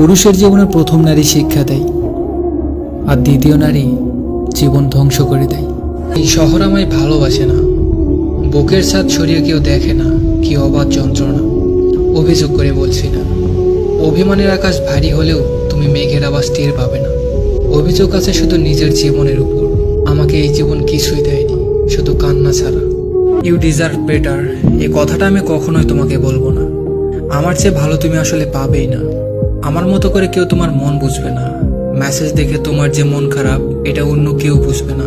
পুরুষের জীবনে প্রথম নারী শিক্ষা দেয়, আর দ্বিতীয় নারী জীবন ধ্বংস করে দেয়। এই শহর আমায় ভালোবাসে না, বুকের ছাদ সরিয়ে কেউ দেখে না, কি অবাধ যন্ত্রণা। অভিযোগ করে বলছি না, অভিমানের আকাশ ভারী হলেও তুমি মেঘের আওয়াজ টের পাবে না। অভিযোগ আছে শুধু নিজের জীবনের উপর। আমাকে এই জীবন কিছুই দেয়নি, শুধু কান্না ছাড়া। ইউ ডিজার্ভ বেটার, এই কথাটা আমি কখনোই তোমাকে বলবো না। আমার চেয়ে ভালো তুমি আসলে পাবেই না। আমার মতো করে কেউ তোমার মন বুঝবে না। মেসেজ দেখে তোমার যে মন খারাপ, এটা অন্য কেউ বুঝবে না।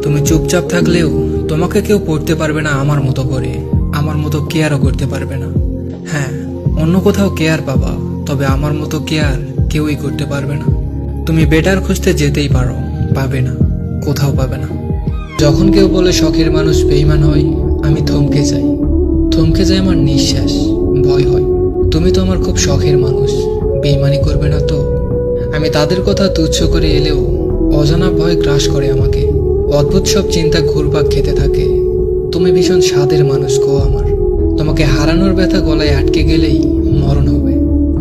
তুমি চুপচাপ থাকলেও তোমাকে কেউ পড়তে পারবে না আমার মতো করে, আমার মতো কেয়ারও করতে পারবে না। হ্যাঁ, অন্য কোথাও কেয়ার পাবা, তবে আমার মতো কেয়ার কেউই করতে পারবে না। তুমি বেটার খুঁজতে যেতেই পারো, পাবে না, কোথাও পাবে না। যখন কেউ বলে শখের মানুষ বেঈমান হয়, আমি থমকে যাই। থমকে যায় আমার নিঃশ্বাস, ভয় হয়। তুমি তো আমার খুব শখের মানুষ, বেঈমানি করবে না তো? আমি তাদের কথা তুচ্ছ করে এলেও অজানা ভয় গ্রাস করে আমাকে। অদ্ভুত সব চিন্তা ঘুরপাক খেতে থাকে। তুমি ভীষণ স্বাদের মানুষ গো আমার। তোমাকে হারানোর ব্যথা গলায় আটকে গেলেই মরণ হবে।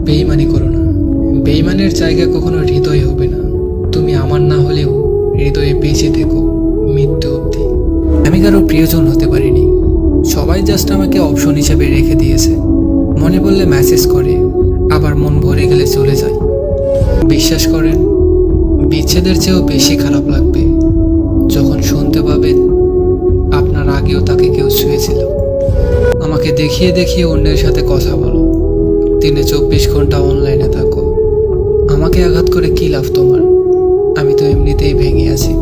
বেঈমানি করো না, বেঈমানের জায়গা কখনো হৃদয় হবে না। তুমি আমার না হলেও হৃদয়ে বেঁচে থেকো মৃত্যু অবধি। আমি কারো প্রিয়জন হতে পারিনি, সবাই জাস্ট আমাকে অপশন হিসেবে রেখে দিয়েছে। মনে পড়লে মেসেজ করে, আবার মন ভরে গেলে চলে যায়। বিশ্বাস করেন, বিচ্ছেদের চেয়েও বেশি খারাপ লাগবে যখন শুনতে পাবেন আপনার আগেও তাকে কেউ ছুঁয়েছিল। আমাকে দেখিয়ে দেখিয়ে অন্যের সাথে কথা বলো, দিনে 24 ঘন্টা অনলাইনে থাকো। আমাকে আঘাত করে কি লাভ তোমার? আমি তো এমনিতেই ভেঙে আছি।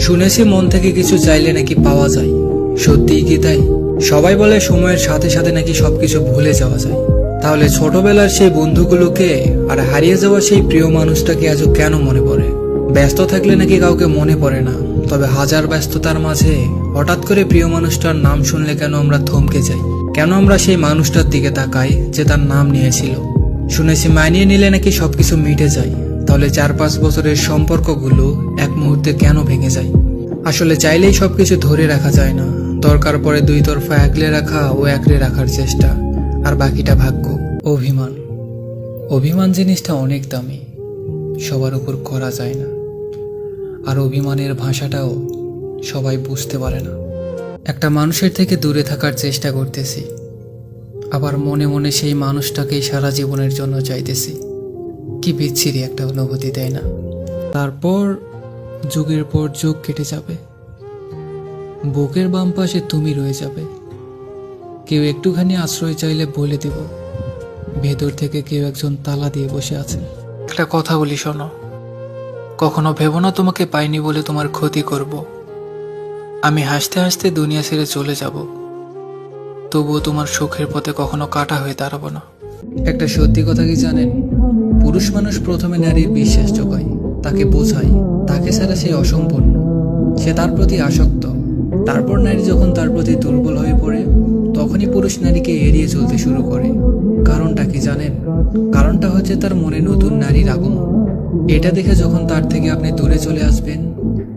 শুনেছি মন থেকে কিছু চাইলে নাকি পাওয়া যায়, সত্যিই কি তাই? সবাই বলে সময়ের সাথে সাথে নাকি সবকিছু ভুলে যাওয়া যায়। তাহলে ছোটবেলার সেই বন্ধুগুলোকে আর হারিয়ে যাওয়া সেই প্রিয় মানুষটাকে আজও কেন মনে পড়ে? ব্যস্ত থাকলে নাকি কাউকে মনে পড়ে না, তবে হাজার ব্যস্ততার মাঝে হঠাৎ করে প্রিয় মানুষটার নাম শুনলে কেন আমরা থমকে যাই? কেন আমরা সেই মানুষটার দিকে তাকাই যে তার নাম নিয়েছিল? শুনেছি মানিয়ে নিলে নাকি সবকিছু মিটে যায়। তাহলে 4-5 বছরের সম্পর্কগুলো এক মুহূর্তে কেন ভেঙে যায়? আসলে চাইলেই সবকিছু ধরে রাখা যায় না। দরকার পড়ে দুই তরফা একলে রাখা ও একলে রাখার চেষ্টা, আর বাকিটা ভাগ্য। অভিমান, অভিমান জিনিসটা অনেক দামি, সবার উপর করা যায় না। আর অভিমানের ভাষাটাও সবাই বুঝতে পারে না। একটা মানুষের থেকে দূরে থাকার চেষ্টা করতেছি, আবার মনে মনে সেই মানুষটাকেই সারা জীবনের জন্য চাইতেছি। কি বিচ্ছিরি একটা অনুভূতি, তাই না? তারপর যুগের পর যুগ কেটে যাবে, বুকের বাম পাশে তুমি রয়ে যাবে। কেউ একটুখানি আশ্রয় চাইলে বলে দেব, ভেতর থেকে কেউ একজন তালা দিয়ে বসে আছে। একটা কথা বলি শোনো, কখনো ভেবো না তোমাকে পাইনি বলে তোমার ক্ষতি করব। আমি হাসতে হাসতে দুনিয়া ছেড়ে চলে যাব, তবুও তোমার সুখের পথে কখনো কাটা হয়ে দাঁড়াবো না। একটা সত্যি কথা কি জানেন? পুরুষ মানুষ প্রথমে নারীর বিশ্বাস জোগায়, তাকে বোঝায় তাকে ছাড়া সে অসম্পূর্ণ, সে তার প্রতি আসক্ত। তারপর নারী যখন তার প্রতি দুর্বল হয়ে পড়ে, তখনই পুরুষ নারীকে এড়িয়ে চলতে শুরু করে। কারণটা কি জানেন? কারণটা হচ্ছে তার মনে নতুন নারীর আগমন। এটা দেখে যখন তার থেকে আপনি দূরে চলে আসবেন,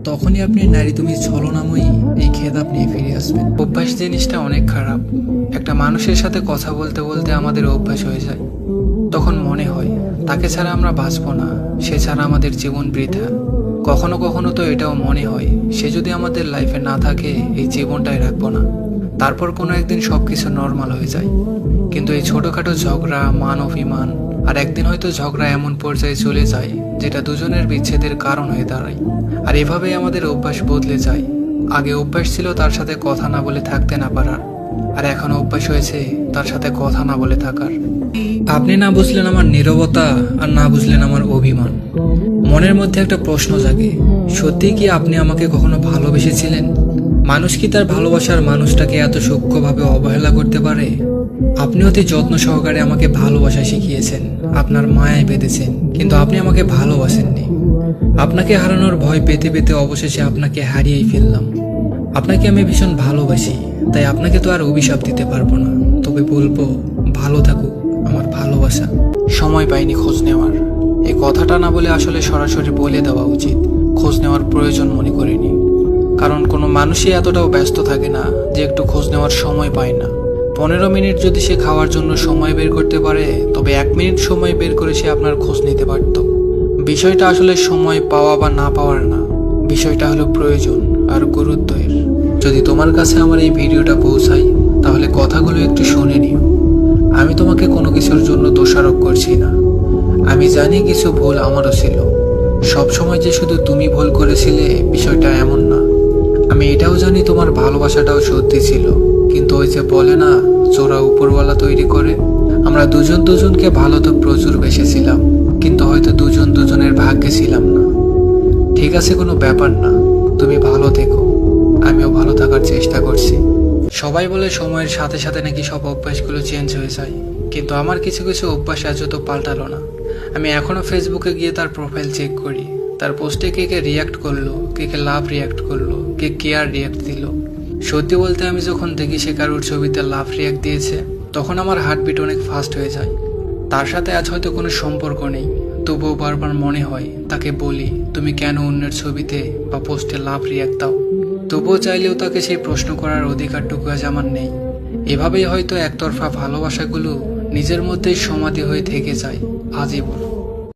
তখনই আপনি নারী তুমি ছলনাময়ী এই খেতাব নিয়ে ফিরে আসবেন। অভ্যাস জিনিসটা অনেক খারাপ। একটা মানুষের সাথে কথা বলতে বলতে আমাদের অভ্যাস হয়ে যায়। তখন মনে হয় তাকে ছাড়া আমরা বাঁচবো না, সে ছাড়া আমাদের জীবন বৃথা। কখনো কখনো তো এটাও মনে হয় সে যদি আমাদের লাইফে না থাকে, এই জীবনটাই রাখবো না। তারপর কোনো একদিন সবকিছু নর্মাল হয়ে যায়। কিন্তু এই ছোটখাটো ঝগড়া, মান অভিমান, আর একদিন হয়তো ঝগড়া এমন পর্যায়ে চলে যায় যেটা দুজনের বিচ্ছেদের কারণ হয়ে দাঁড়ায়। আর এভাবেই আমাদের অভ্যাস বদলে যায়। আগে অভ্যাস ছিল তার সাথে কথা না বলে থাকতে না পারার, আর এখন অভ্যাস হয়েছে তার সাথে কথা না বলে থাকার। আপনি না বুঝলেন আমার নীরবতা, আর না বুঝলেন আমার অভিমান। মনের মধ্যে একটা প্রশ্ন জাগে, সত্যি কি আপনি আমাকে কখনো ভালোবেসেছিলেন? মানুষ কি তার ভালোবাসার মানুষটাকে এত সূক্ষ্মভাবে অবহেলা করতে পারে? আপনি অতি যত্ন সহকারে আমাকে ভালোবাসা শিখিয়েছেন, আপনার মায়ায় বেঁধেছেন, কিন্তু আপনি আমাকে ভালোবাসেননি। আপনাকে হারানোর ভয় পেতে পেতে অবশেষে আপনাকে হারিয়েই ফেললাম। আপনাকে আমি ভীষণ ভালোবাসি, তাই আপনাকে তো আর অভিশাপ দিতে পারবো না। তবে বলবো, ভালো থাকুক আমার ভালোবাসা। সময় পাইনি খোঁজ নেওয়ার, এই কথাটা না বলে আসলে সরাসরি বলে দেওয়া উচিত। খোঁজ নেওয়ার প্রয়োজন মনে করিনি, কারণ কোনো মানুষই এতটাও ব্যস্ত থাকে না যে একটু খোঁজ নেওয়ার সময় পায় না। 15 মিনিট যদি সে খাওয়ার জন্য সময় বের করতে পারে, তবে 1 মিনিট সময় বের করে সে আপনার খোঁজ নিতে পারত। বিষয়টা আসলে সময় পাওয়া বা না পাওয়ার না, বিষয়টা হলো প্রয়োজন আর গুরুত্বের। যদি তোমার কাছে আমার এই ভিডিওটা পৌঁছায়, তাহলে কথাগুলো একটু শুনে নিও। আমি তোমাকে কোনো কিছুর জন্য দোষারোপ করছি না। আমি জানি কিছু ভুল আমারও ছিল। সবসময় যে শুধু তুমি ভুল করেছিলে বিষয়টা এমন না। আমি এটাও জানি তোমার ভালোবাসাটাও সত্যি ছিল, কিন্তু ওই যে বলে না, চোরা উপরওয়ালা তৈরি করে। আমরা দুজন দুজনকে ভালো তো প্রচুর বেসেছিলাম, কিন্তু হয়তো দুজন দুজনের ভাগ্যে ছিলাম না। ঠিক আছে, কোনো ব্যাপার না, তুমি ভালো থেকো, আমিও ভালো থাকার চেষ্টা করছি। সবাই বলে সময়ের সাথে সাথে নাকি সব অভ্যাসগুলো চেঞ্জ হয়ে যায়, কিন্তু আমার কিছু কিছু অভ্যাস আজও তো পাল্টালো না। আমি এখনো ফেসবুকে গিয়ে তার প্রোফাইল চেক করি, তার পোস্টে কে কে রিয়াক্ট করলো, কে কে লাভ রিয়াক্ট করলো, কে কেয়ার রিয়াক্ট দিল। সত্যি বলতে আমি যখন দেখি সে কারোর ছবিতে লাভ রিয়াক্ট দিয়েছে, তখন আমার হার্টবিট অনেক ফাস্ট হয়ে যায়। তার সাথে আজ হয়তো কোনো সম্পর্ক নেই, তবুও বারবার মনে হয় তাকে বলি, তুমি কেন অন্যের ছবিতে বা পোস্টে লাভ রিয়াক্ট দাও। তবুও চাইলেও তাকে সেই প্রশ্ন করার অধিকারটুকু আজ আমার নেই। এভাবেই হয়তো একতরফা ভালোবাসাগুলো নিজের মধ্যেই সমাধি হয়ে থেকে যায় আজীবন।